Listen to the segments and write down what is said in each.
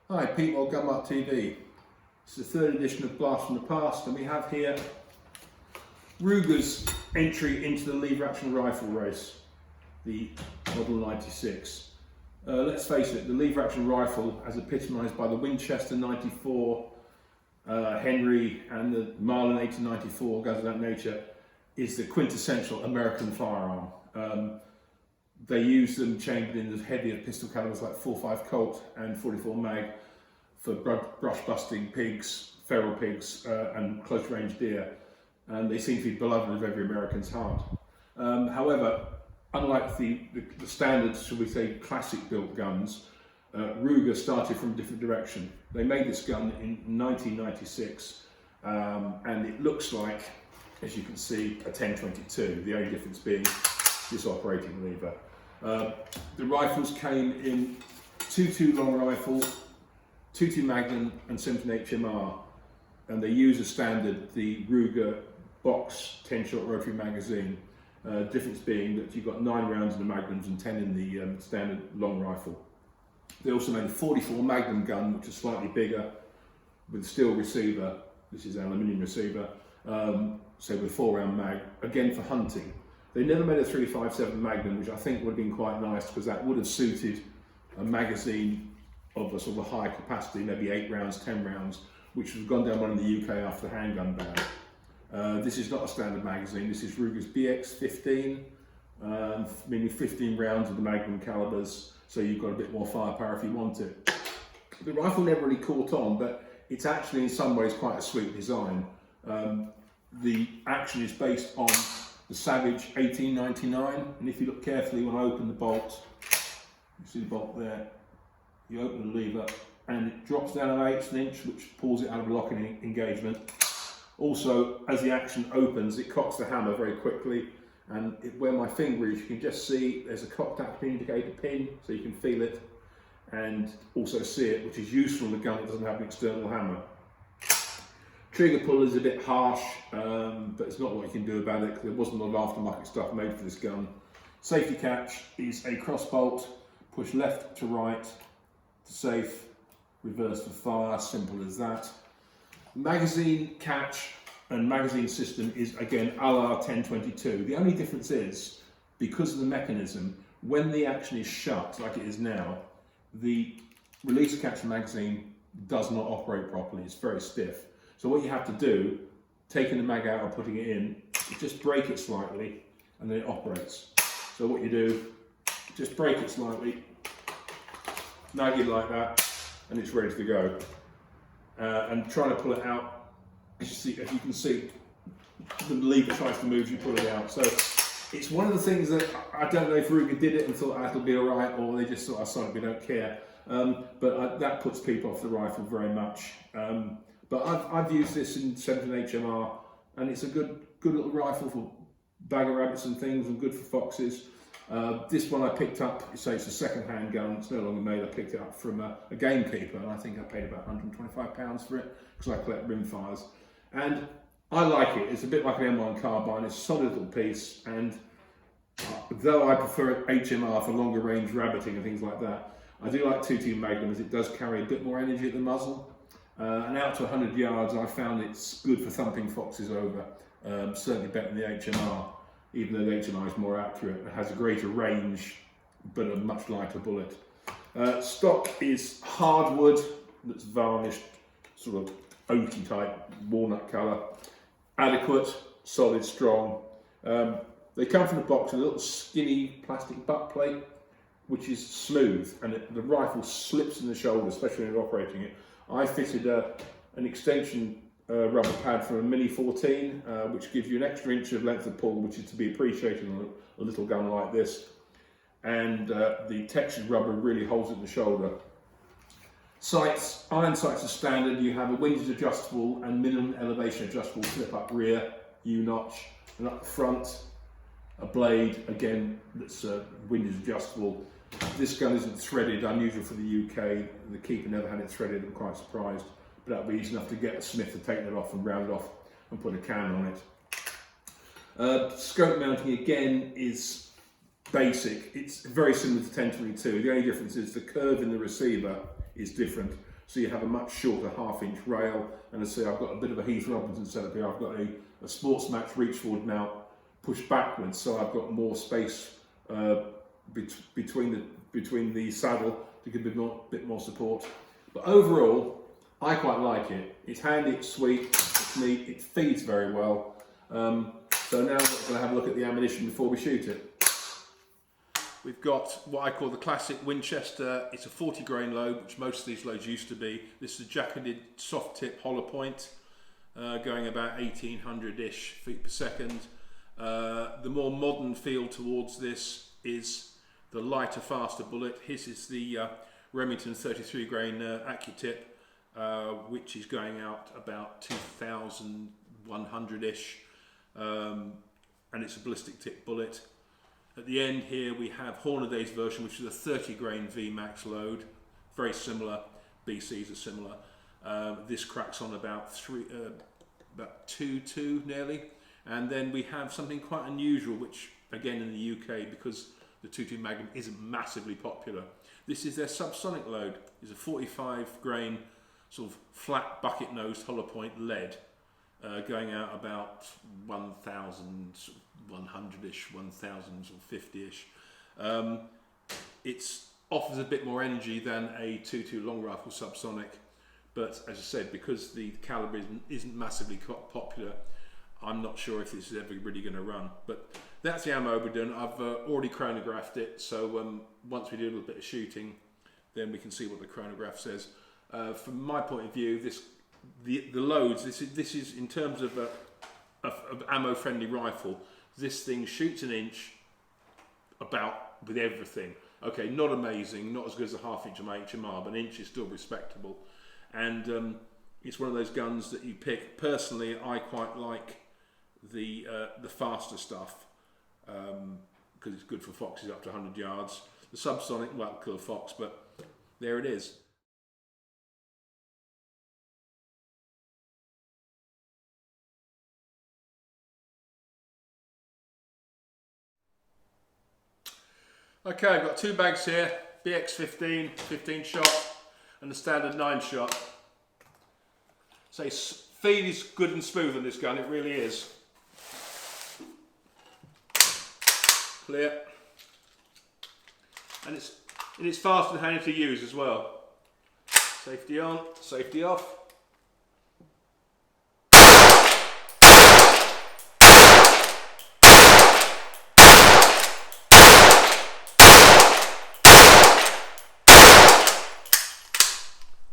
Hi, Pete or Mart TV. It's the third edition of Blast from the Past, and we have here Ruger's entry into the lever action rifle race, the Model 96. Let's face it, the lever action rifle, as epitomised by the Winchester 94, Henry, and the Marlin 1894, guys of that nature, is the quintessential American firearm. They use them chambered in the heavier pistol calibers like 45 Colt and 44 Mag for brush busting pigs, feral pigs, and close range deer. And they seem to be beloved of every American's heart. However, unlike the standard, shall we say, classic built guns, Ruger started from a different direction. They made this gun in 1996, and it looks like, as you can see, a 1022, the only difference being this operating lever. The rifles came in 2.2 long rifle, 2.2 Magnum and 17 HMR, and they use as standard the Ruger box 10-shot rotary magazine. Difference being that you've got 9 rounds in the Magnums and 10 in the standard long rifle. They also made a 44 Magnum gun, which is slightly bigger, with a steel receiver. This is an aluminium receiver, so with 4-round mag, again for hunting. They never made a 3.57 Magnum, which I think would have been quite nice because that would have suited a magazine of a sort of high capacity, maybe 8 rounds, 10 rounds, which has gone down one in the UK after the handgun ban. This is not a standard magazine. This is Ruger's BX15, meaning 15 rounds of the Magnum calibers, so you've got a bit more firepower if you want it. The rifle never really caught on, but it's actually in some ways quite a sweet design. The action is based on the Savage 1899, and if you look carefully when I open the bolt, you see the bolt there, you open the lever and it drops down an 1/8 inch, which pulls it out of a locking engagement. Also, as the action opens, it cocks the hammer very quickly, and where my finger is, you can just see there's a cocked action indicator pin, so you can feel it and also see it, which is useful in a gun that doesn't have an external hammer. Trigger pull is a bit harsh, but it's not what you can do about it because there wasn't a lot of aftermarket stuff made for this gun. Safety catch is a cross bolt, push left to right to safe, reverse for fire, simple as that. Magazine catch and magazine system is again a la 1022. The only difference is, because of the mechanism, when the action is shut, like it is now, the release catch magazine does not operate properly, it's very stiff. So what you have to do, taking the mag out and putting it in, is just break it slightly and then it operates. So what you do, just break it slightly, nag it like that, and it's ready to go. And trying to pull it out, as you can see, the lever tries to move, you pull it out. So it's one of the things that I don't know if Ruger did it and thought it'll be all right, or they just thought, Sonic, we don't care. That puts people off the rifle very much. But I've used this in 17 HMR, and it's a good little rifle for bag of rabbits and things, and good for foxes. This one I picked up, so it's a second-hand gun, it's no longer made. I picked it up from a gamekeeper, and I think I paid about £125 for it, because I collect rimfires. And I like it. It's a bit like an M1 carbine. It's a solid little piece, and though I prefer HMR for longer range rabbiting and things like that, I do like 2.2 Magnum, as it does carry a bit more energy at the muzzle. And out to 100 yards, I found it's good for thumping foxes over, certainly better than the HMR, even though the HMR is more accurate. It has a greater range, but a much lighter bullet. Stock is hardwood that's varnished, sort of oaky type, walnut colour. Adequate, solid, strong. They come from the box with a little skinny plastic butt plate, which is smooth, and the rifle slips in the shoulder, especially when you're operating it. I fitted an extension rubber pad from a Mini 14, which gives you an extra inch of length of pull, which is to be appreciated on a little gun like this. And the textured rubber really holds it in the shoulder. Sights, iron sights are standard. You have a windage adjustable and minimum elevation adjustable flip up rear, U-notch, and up the front, a blade, again, that's windage adjustable. This gun isn't threaded, unusual for the UK. The keeper never had it threaded, I'm quite surprised. But that would be easy enough to get a smith to take that off and round it off and put a can on it. Scope mounting again is basic. It's very similar to 1022. The only difference is the curve in the receiver is different. so you have a much shorter 1/2 inch rail. And as I say, I've got a bit of a Heath Robinson setup here. I've got a Sports Match reach forward mount pushed backwards, so I've got more space between the saddle to give a bit more support. But overall, I quite like it. It's handy, it's sweet, it's neat, it feeds very well. So now we're going to have a look at the ammunition before we shoot it. We've got what I call the classic Winchester. It's a 40 grain load, which most of these loads used to be. This is a jacketed soft tip hollow point, going about 1800-ish feet per second. The more modern feel towards this is the lighter, faster bullet. His is the Remington 33 grain AccuTip, which is going out about 2100-ish, and it's a ballistic tip bullet. At the end here we have Hornaday's version, which is a 30 grain VMAX load, very similar. BCs are similar. This cracks on about 2.2 nearly. And then we have something quite unusual, which again in the UK, because the 2.2 Magnum isn't massively popular. This is their Subsonic Load. It's a 45 grain sort of flat bucket nosed hollow point lead, going out about 1,100-ish, 1,050-ish. It offers a bit more energy than a 2.2 long rifle subsonic, but as I said, because the calibre isn't massively popular, I'm not sure if this is ever really going to run. But that's the ammo we're doing. I've already chronographed it, so once we do a little bit of shooting, then we can see what the chronograph says. From my point of view, the loads, this is in terms of a ammo-friendly rifle. This thing shoots an inch about with everything. Okay, not amazing, not as good as a 1/2 inch of my HMR, but an inch is still respectable. And it's one of those guns that you pick. Personally, I quite like the faster stuff because it's good for foxes up to 100 yards. The subsonic, well, kill a fox, but there it is. Okay, I've got 2 bags here, BX15, 15 shot, and the standard 9 shot. So feed is good and smooth on this gun, it really is. Clear. And it's fast and handy to use as well. Safety on, safety off.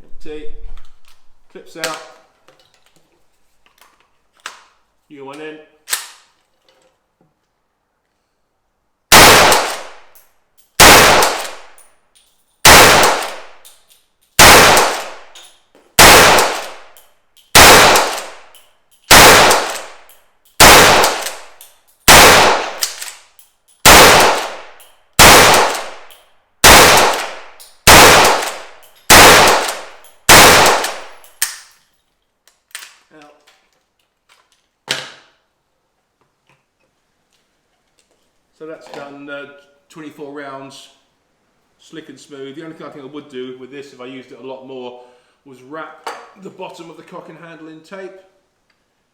Empty. Clips out. New one in. So that's done 24 rounds, slick and smooth. The only thing I think I would do with this, if I used it a lot more, was wrap the bottom of the cock and handle in tape,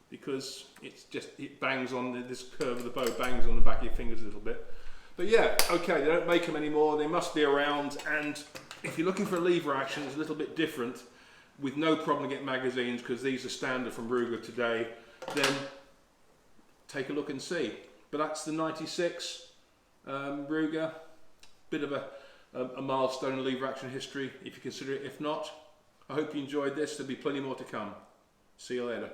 because it bangs on this curve of the bow, bangs on the back of your fingers a little bit. But yeah, okay, they don't make them anymore, they must be around, and if you're looking for a lever action, it's a little bit different, with no problem to get magazines, because these are standard from Ruger today, then take a look and see. But that's the 96 Ruger, bit of a milestone in lever action history, if you consider it. If not, I hope you enjoyed this. There'll be plenty more to come. See you later.